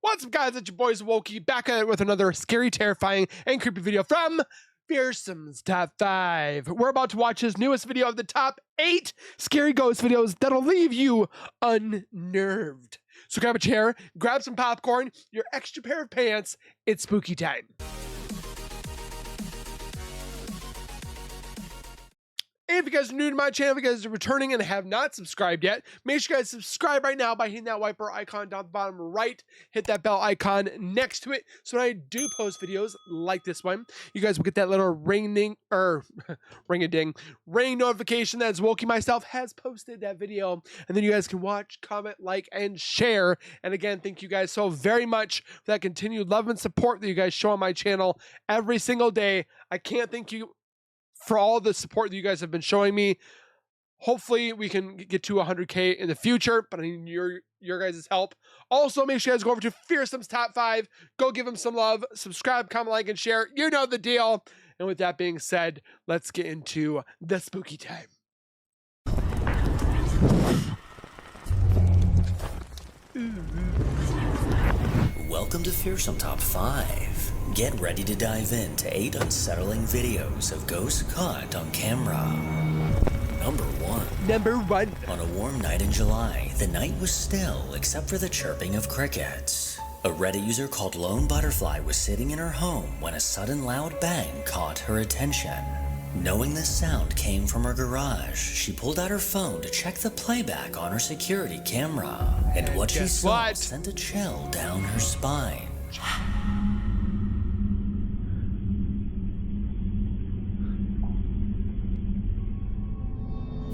What's up, guys? It's your boys Wokey back at it with another scary, terrifying, and creepy video from Fearsome's Top 5. We're about to watch his newest video of the top 8 scary ghost videos that'll leave you unnerved. So grab a chair, grab some popcorn, your extra pair of pants. It's spooky time. If you guys are new to my channel, if you guys are returning and have not subscribed yet, make sure you guys subscribe right now by hitting that wiper icon down the bottom right. Hit that bell icon next to it so when I do post videos like this one, you guys will get that little ring-a-ding notification that Wokey myself has posted that video. And then you guys can watch, comment, like, and share. And again, thank you guys so very much for that continued love and support that you guys show on my channel every single day. I can't thank you for all the support that you guys have been showing me. Hopefully we can get to 100K in the future, but I need your guys' help. Also, make sure you guys go over to Fearsome's Top 5. Go give them some love. Subscribe, comment, like, and share. You know the deal. And with that being said, let's get into the spooky time. Welcome to Fearsome Top 5. Get ready to dive into 8 unsettling videos of ghosts caught on camera. Number 1. On a warm night in July, the night was still except for the chirping of crickets. A Reddit user called Lone Butterfly was sitting in her home when a sudden loud bang caught her attention. Knowing this sound came from her garage, she pulled out her phone to check the playback on her security camera. And what she saw sent a chill down her spine.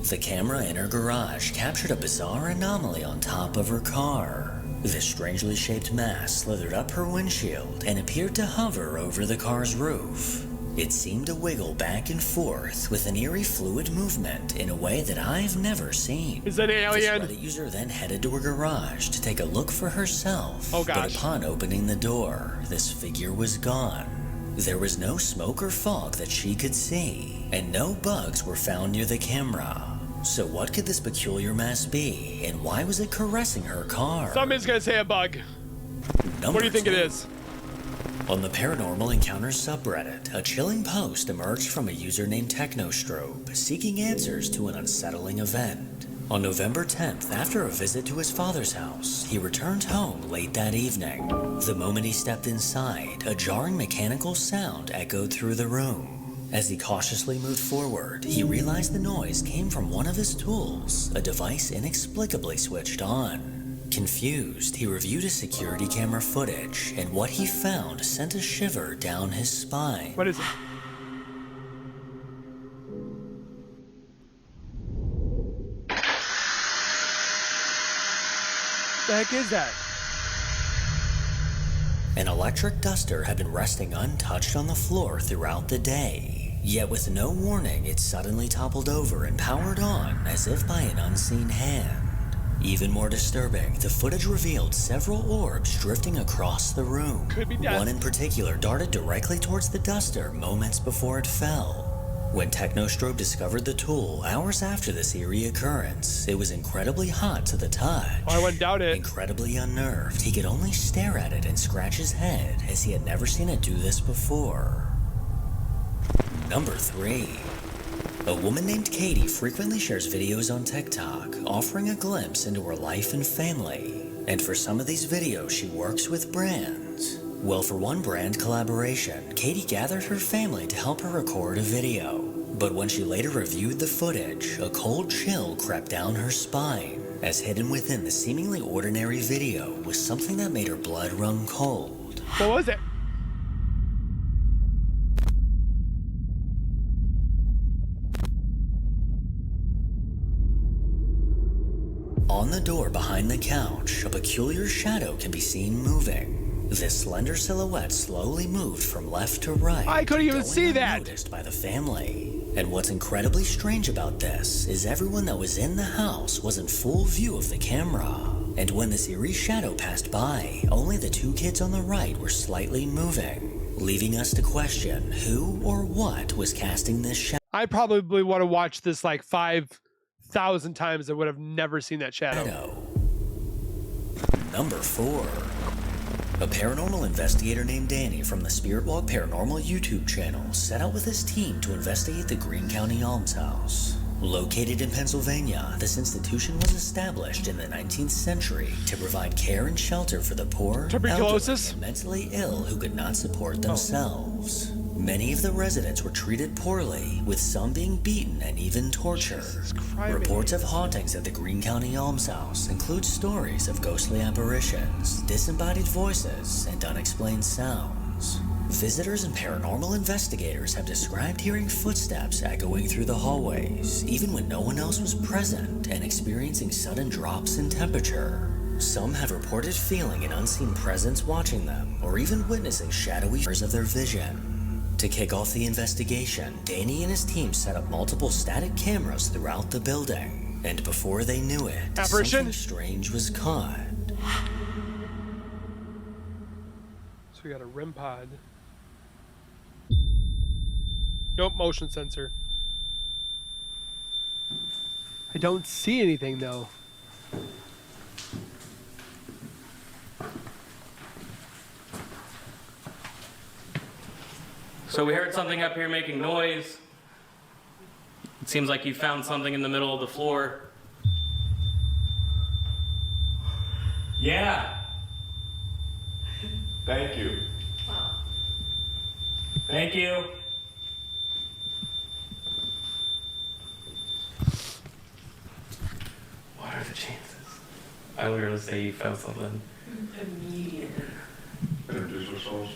The camera in her garage captured a bizarre anomaly on top of her car. This strangely shaped mass slithered up her windshield and appeared to hover over the car's roof. It seemed to wiggle back and forth with an eerie fluid movement in a way that I've never seen. Is that an alien? This Reddit user then headed to her garage to take a look for herself. Oh gosh. But upon opening the door, this figure was gone. There was no smoke or fog that she could see, and no bugs were found near the camera. So what could this peculiar mass be, and why was it caressing her car? Somebody's gonna say a bug. What do you think it is? On the Paranormal Encounters subreddit, a chilling post emerged from a user named Technostrobe, seeking answers to an unsettling event. On November 10th, after a visit to his father's house, he returned home late that evening. The moment he stepped inside, a jarring mechanical sound echoed through the room. As he cautiously moved forward, he realized the noise came from one of his tools, a device inexplicably switched on. Confused, he reviewed his security camera footage, and what he found sent a shiver down his spine. What is it? The heck is that? An electric duster had been resting untouched on the floor throughout the day. Yet with no warning, it suddenly toppled over and powered on as if by an unseen hand. Even more disturbing, the footage revealed several orbs drifting across the room. Could be dust. One in particular darted directly towards the duster moments before it fell. When Technostrobe discovered the tool hours after this eerie occurrence, it was incredibly hot to the touch. Oh, I wouldn't doubt it. Incredibly unnerved, he could only stare at it and scratch his head as he had never seen it do this before. Number 3. A woman named Katie frequently shares videos on TikTok, offering a glimpse into her life and family. And for some of these videos, she works with brands. Well, for one brand collaboration, Katie gathered her family to help her record a video. But when she later reviewed the footage, a cold chill crept down her spine, as hidden within the seemingly ordinary video was something that made her blood run cold. What was it? On the door behind the couch, a peculiar shadow can be seen moving. This slender silhouette slowly moved from left to right. I couldn't even see that. Noticed by the family. And what's incredibly strange about this is everyone that was in the house was in full view of the camera. And when this eerie shadow passed by, only the 2 kids on the right were slightly moving, leaving us to question who or what was casting this shadow. I probably would have watched this like 5,000 times. I would have never seen that shadow. Number 4. A paranormal investigator named Danny from the Spirit Walk Paranormal YouTube channel set out with his team to investigate the Greene County Alms house. Located in Pennsylvania, this institution was established in the 19th century to provide care and shelter for the poor, elderly, and mentally ill who could not support themselves. Many of the residents were treated poorly, with some being beaten and even tortured. Reports of hauntings at the Greene County Alms house include stories of ghostly apparitions, disembodied voices, and unexplained sounds. Visitors and paranormal investigators have described hearing footsteps echoing through the hallways, even when no one else was present, and experiencing sudden drops in temperature. Some have reported feeling an unseen presence watching them, or even witnessing shadowy shares of their vision. To kick off the investigation, Danny and his team set up multiple static cameras throughout the building, and before they knew it, something strange was caught. So we got a REM pod. Nope, motion sensor. I don't see anything though. So we heard something up here making noise. It seems like you found something in the middle of the floor. Yeah. Thank you. Thank you. What are the chances? I was going to say you found something. Immediately. Introduce ourselves.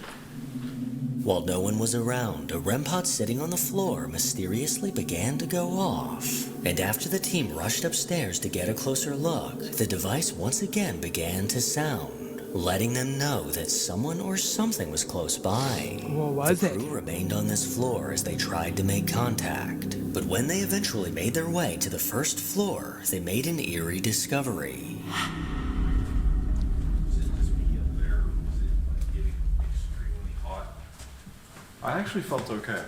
While no one was around, a REM pod sitting on the floor mysteriously began to go off. And after the team rushed upstairs to get a closer look, the device once again began to sound, letting them know that someone or something was close by. What was it? The crew remained on this floor as they tried to make contact. But when they eventually made their way to the first floor, they made an eerie discovery. I actually felt okay.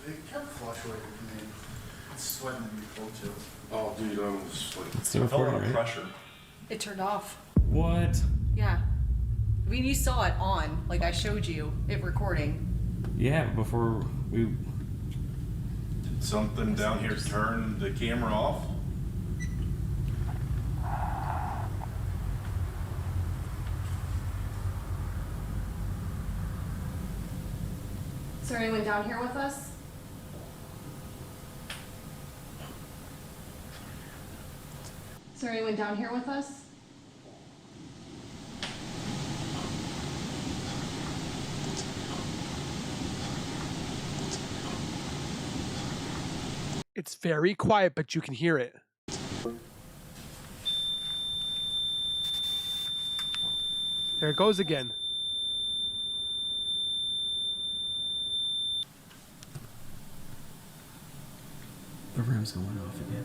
It kept fluctuating for me. It's sweating and be cold chills. Oh, dude, I was like, Still I felt a recording, lot of right? pressure. It turned off. What? Yeah. I mean, you saw it on, like I showed you it recording. Yeah, before we... Did something down here turn the camera off? Is there anyone down here with us? Is there anyone down here with us? It's very quiet, but you can hear it. There it goes again. The room's going off again.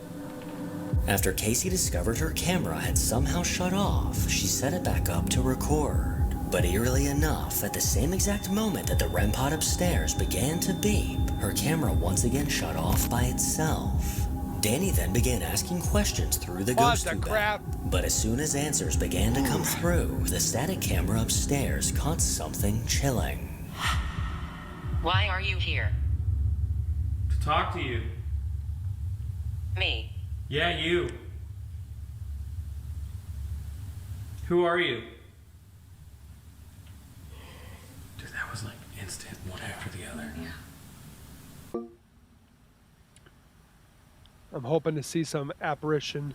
After Casey discovered her camera had somehow shut off, she set it back up to record. But eerily enough, at the same exact moment that the REM pod upstairs began to beep, her camera once again shut off by itself. Danny then began asking questions through the ghost tube app. But as soon as answers began to come through, the static camera upstairs caught something chilling. Why are you here? To talk to you. Me. Yeah, you. Who are you? Dude, that was like instant, one after the other. Yeah. I'm hoping to see some apparition.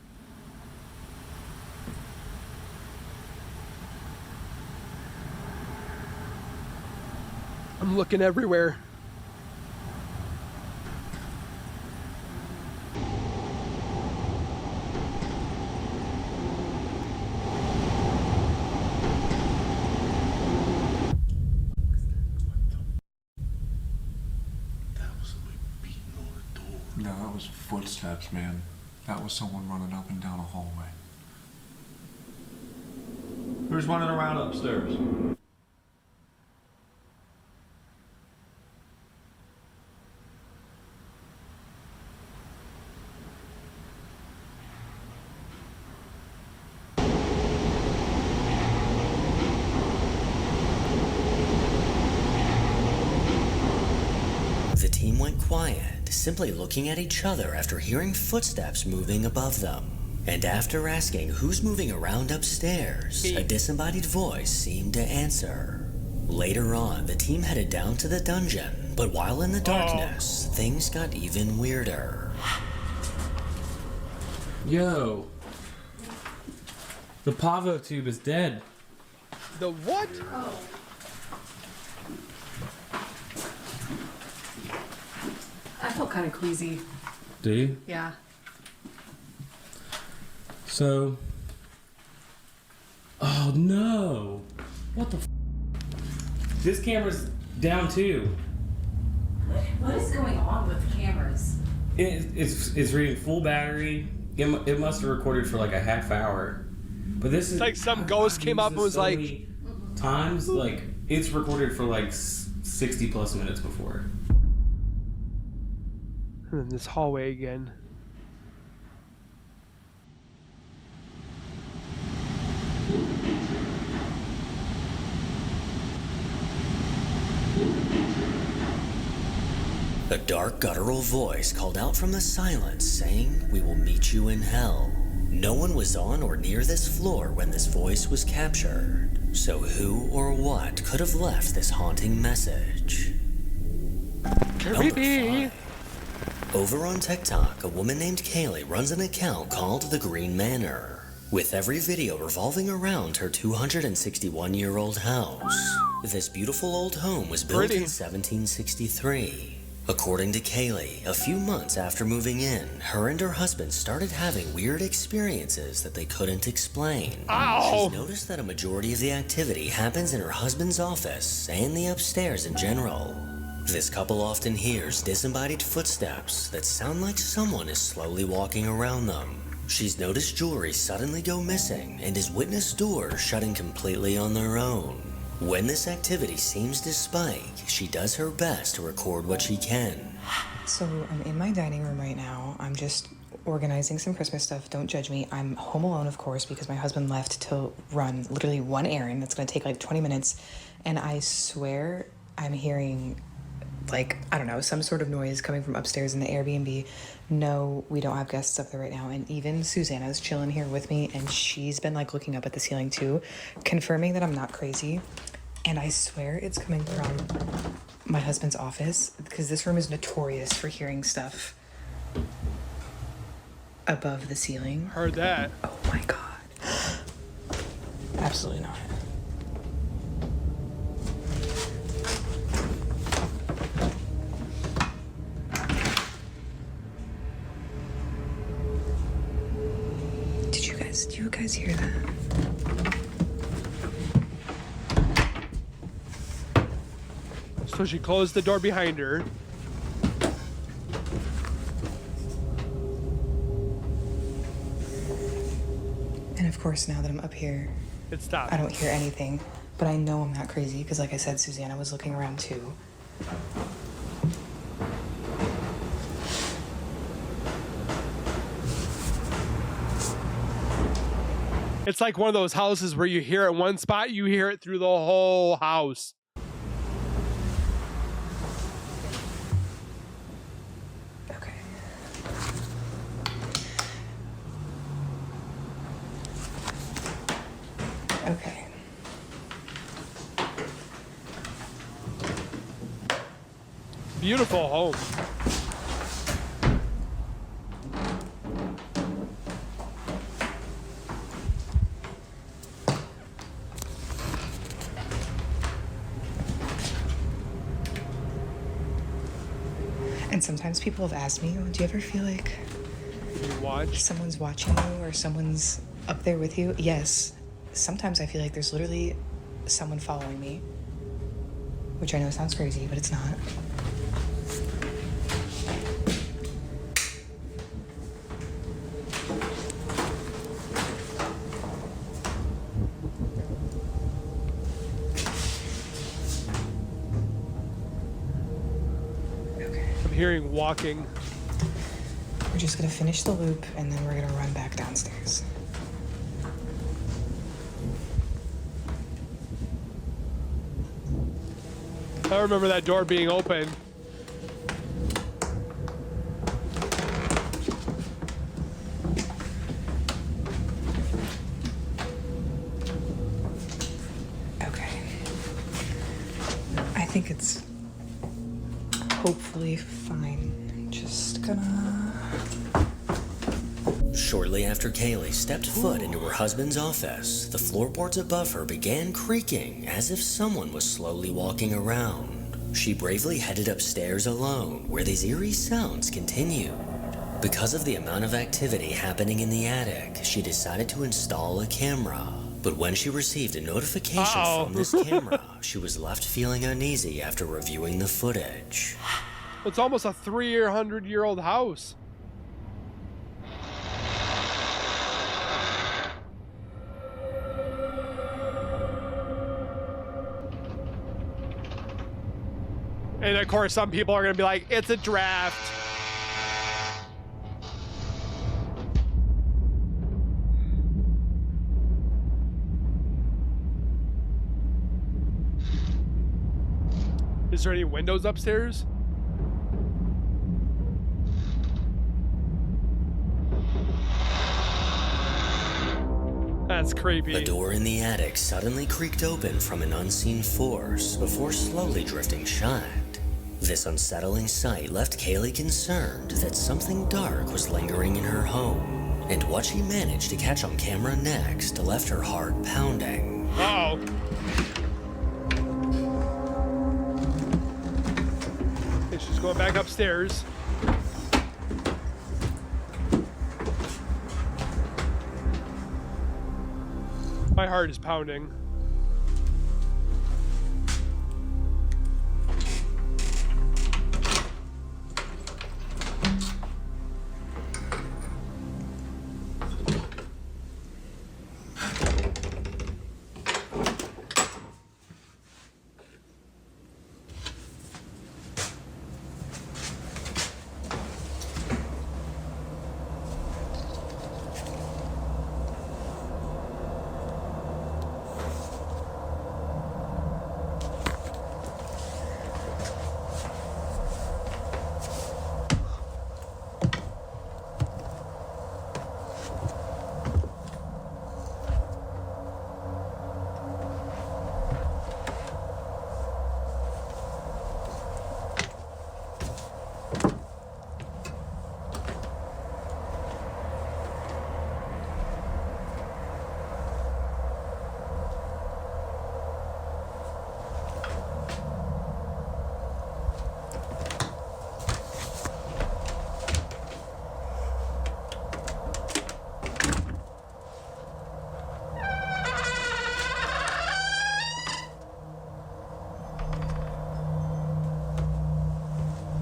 I'm looking everywhere. No, that was footsteps, man. That was someone running up and down a hallway. Who's running around upstairs? went quiet, simply looking at each other after hearing footsteps moving above them. And after asking who's moving around upstairs, a disembodied voice seemed to answer. Later on, the team headed down to the dungeon, but while in the darkness, things got even weirder. Yo. The Pavo tube is dead. The what? I felt kind of queasy. Do you? Yeah. So. Oh no! What the f? This camera's down too. What is going on with the cameras? It's reading full battery. It must have recorded for like a half hour. But this is like some ghost came up and was like. Times, like, it's recorded for like 60 plus minutes before. In this hallway again. A dark, guttural voice called out from the silence, saying, "We will meet you in hell." No one was on or near this floor when this voice was captured. So who or what could have left this haunting message? Creepy. Over on TikTok, a woman named Kaylee runs an account called the Green Manor, with every video revolving around her 261-year-old house. This beautiful old home was built in 1763. According to Kaylee, a few months after moving in, her and her husband started having weird experiences that they couldn't explain. Ow! She's noticed that a majority of the activity happens in her husband's office and the upstairs in general. This couple often hears disembodied footsteps that sound like someone is slowly walking around them. She's noticed jewelry suddenly go missing and has witnessed doors shutting completely on their own. When this activity seems to spike, she does her best to record what she can. So I'm in my dining room right now. I'm just organizing some Christmas stuff. Don't judge me. I'm home alone, of course, because my husband left to run literally one errand that's going to take like 20 minutes. And I swear I'm hearing, like, I don't know, some sort of noise coming from upstairs in the Airbnb. No, we don't have guests up there right now. And even Susanna's chilling here with me, and she's been like looking up at the ceiling too, confirming that I'm not crazy. And I swear it's coming from my husband's office, because this room is notorious for hearing stuff above the ceiling. Heard that. Oh my God. Absolutely not. Do you guys hear that? So she closed the door behind her. And of course, now that I'm up here, It stopped. I don't hear anything. But I know I'm not crazy, because like I said, Susanna was looking around too. It's like one of those houses where you hear it one spot, you hear it through the whole house. Okay. Okay. Beautiful home. And sometimes people have asked me, do you ever feel like You watch. someone's watching you or someone's up there with you? Yes. Sometimes I feel like there's literally someone following me, which I know sounds crazy, but it's not. I'm hearing walking. We're just gonna finish the loop and then we're gonna run back downstairs. I remember that door being open. think it's hopefully fine. Just gonna... Shortly after Kaylee stepped foot into her husband's office, the floorboards above her began creaking as if someone was slowly walking around. She bravely headed upstairs alone, where these eerie sounds continued. Because of the amount of activity happening in the attic, she decided to install a camera. But when she received a notification from this camera, she was left feeling uneasy after reviewing the footage. It's almost a 300-year-old house. And of course, some people are going to be like, it's a draft. Is there any windows upstairs? That's creepy. A door in the attic suddenly creaked open from an unseen force before slowly drifting shut. This unsettling sight left Kaylee concerned that something dark was lingering in her home, and what she managed to catch on camera next left her heart pounding. Uh-oh. Okay, she's going back upstairs. My heart is pounding.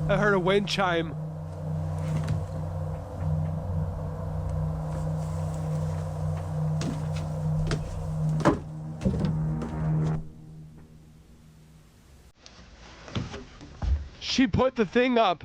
I heard a wind chime. She put the thing up.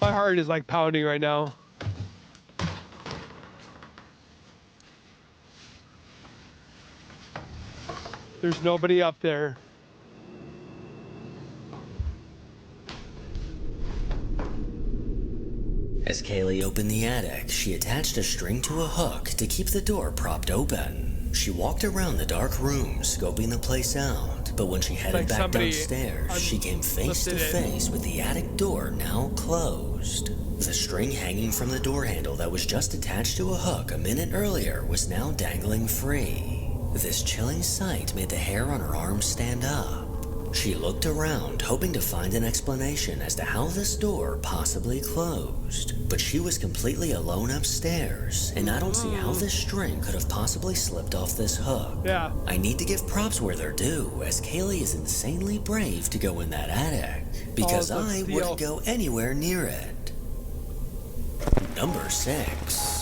My heart is like pounding right now. There's nobody up there. As Kaylee opened the attic, she attached a string to a hook to keep the door propped open. She walked around the dark room, scoping the place out, but when she headed back downstairs, she came face to face with the attic door now closed. The string hanging from the door handle that was just attached to a hook a minute earlier was now dangling free. This chilling sight made the hair on her arms stand up. She looked around, hoping to find an explanation as to how this door possibly closed. But she was completely alone upstairs, and I don't see how this string could have possibly slipped off this hook. Yeah. I need to give props where they're due, as Kaylee is insanely brave to go in that attic, because I wouldn't go anywhere near it. Number 6.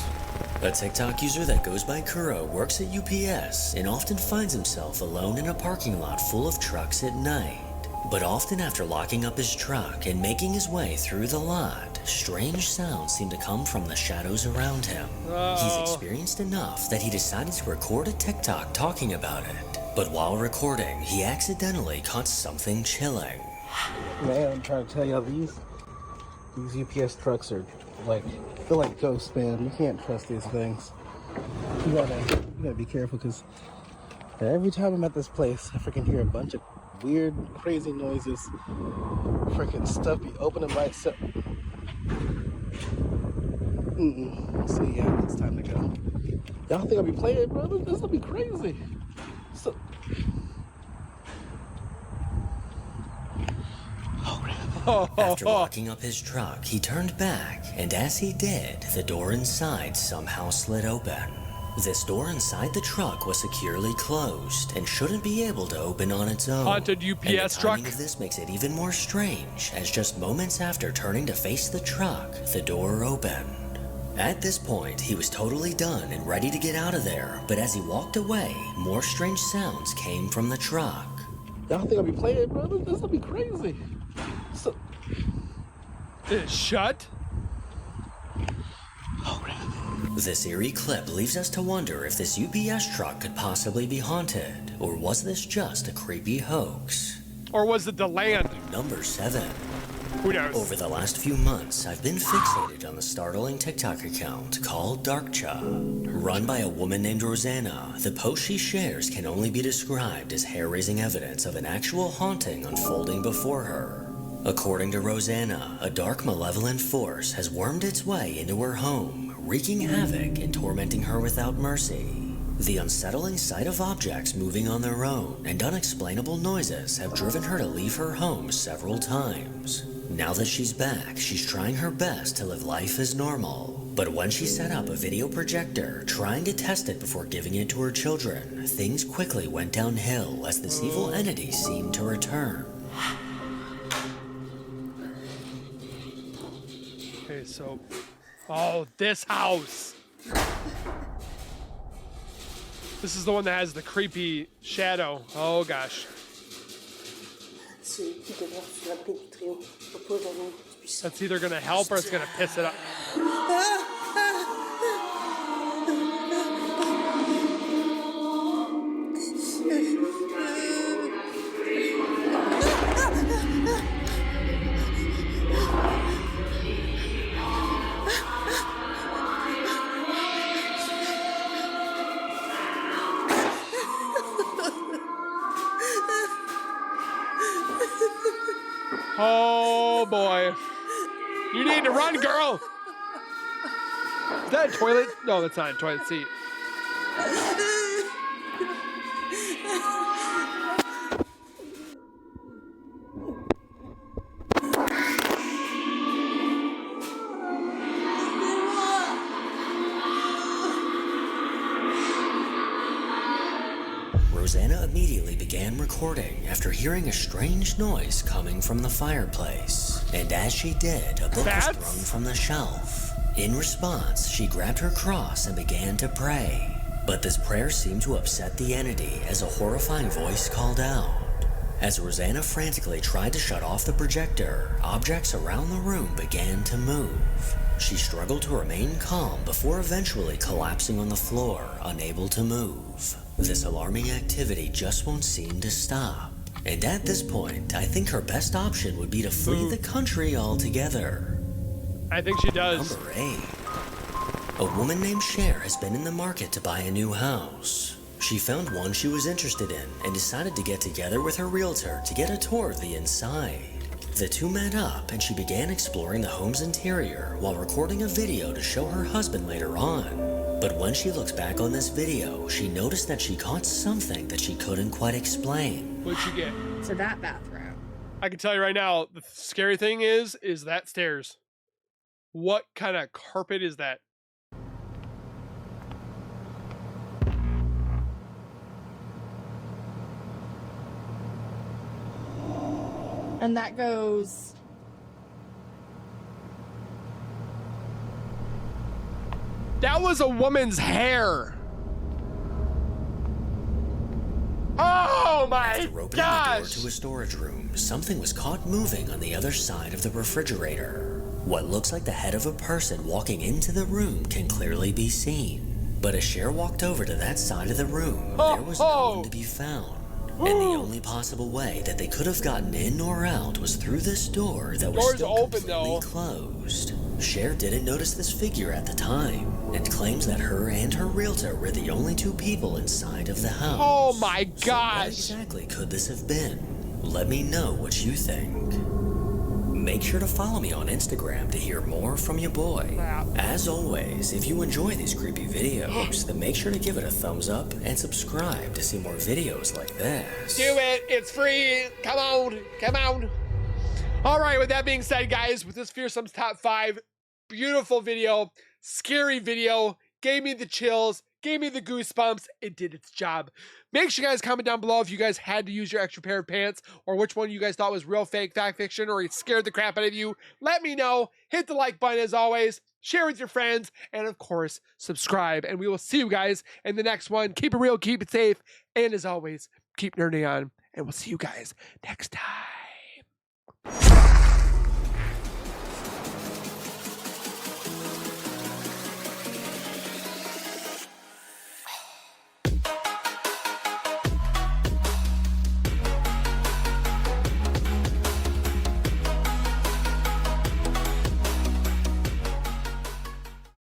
A TikTok user that goes by Kuro works at UPS and often finds himself alone in a parking lot full of trucks at night. But often after locking up his truck and making his way through the lot, strange sounds seem to come from the shadows around him. He's experienced enough that he decided to record a TikTok talking about it. But while recording, he accidentally caught something chilling. Man, I'm trying to tell y'all, these UPS trucks are like, feel like ghosts, man. You can't trust these things. You gotta be careful, because every time I'm at this place, I freaking hear a bunch of weird, crazy noises. Freaking stuff be opening by itself. So yeah, it's time to go. Y'all think I'll be playing, bro? This will be crazy. So... After locking up his truck, he turned back, and as he did, the door inside somehow slid open. This door inside the truck was securely closed and shouldn't be able to open on its own. Haunted UPS and the truck. timing of this makes it even more strange, as just moments after turning to face the truck, the door opened. At this point, he was totally done and ready to get out of there, but as he walked away, more strange sounds came from the truck. Y'all think I'll be playing, bro? This will be crazy. So... Did it shut? This eerie clip leaves us to wonder if this UPS truck could possibly be haunted, or was this just a creepy hoax? Or was it the land? Number 7. Who knows? Over the last few months, I've been fixated on the startling TikTok account called Darkcha. Run by a woman named Rosanna, the post she shares can only be described as hair-raising evidence of an actual haunting unfolding before her. According to Rosanna, a dark malevolent force has wormed its way into her home, wreaking havoc and tormenting her without mercy. The unsettling sight of objects moving on their own and unexplainable noises have driven her to leave her home several times. Now that she's back, she's trying her best to live life as normal. But when she set up a video projector, trying to test it before giving it to her children, things quickly went downhill as this evil entity seemed to return. Okay, so... Oh, this house! This is the one that has the creepy shadow. Oh, gosh. That's either gonna help or it's gonna piss it up. Oh boy. You need to run, girl. Is that a toilet? No, that's not a toilet seat. Rosanna immediately began recording after hearing a strange noise coming from the fireplace. And as she did, a book was thrown from the shelf. In response, she grabbed her cross and began to pray. But this prayer seemed to upset the entity as a horrifying voice called out. As Rosanna frantically tried to shut off the projector, objects around the room began to move. She struggled to remain calm before eventually collapsing on the floor, unable to move. This alarming activity just won't seem to stop. And at this point, I think her best option would be to flee the country altogether. I think she does. Number 8. A woman named Cher has been in the market to buy a new house. She found one she was interested in and decided to get together with her realtor to get a tour of the inside. The two met up and she began exploring the home's interior while recording a video to show her husband later on. But when she looks back on this video, she noticed that she caught something that she couldn't quite explain. What'd you get? So that bathroom. I can tell you right now, the scary thing is that stairs. What kind of carpet is that? And that goes... That was a woman's hair. Oh! Oh my After opening the door gosh! to a storage room, something was caught moving on the other side of the refrigerator. What looks like the head of a person walking into the room can clearly be seen. But as Cher walked over to that side of the room, there was no one to be found. And the only possible way that they could have gotten in or out was through this door that was Door's still open, completely though. closed. Cher didn't notice this figure at the time, and claims that her and her realtor were the only two people inside of the house. Oh my So what gosh! exactly could this have been? Let me know what you think. Make sure to follow me on Instagram to hear more from your boy. As always, if you enjoy these creepy videos, then make sure to give it a thumbs up and subscribe to see more videos like this. Do it! It's free! Come on! Come on! Alright, with that being said, guys, with this Fearsome's Top 5, beautiful video, scary video, gave me the chills, gave me the goosebumps, it did its job. Make sure you guys comment down below if you guys had to use your extra pair of pants, or which one you guys thought was real, fake, fact, fiction, or it scared the crap out of you. Let me know. Hit the like button as always, share with your friends, and of course, subscribe. And we will see you guys in the next one. Keep it real, keep it safe, and as always, keep nerding on, and we'll see you guys next time.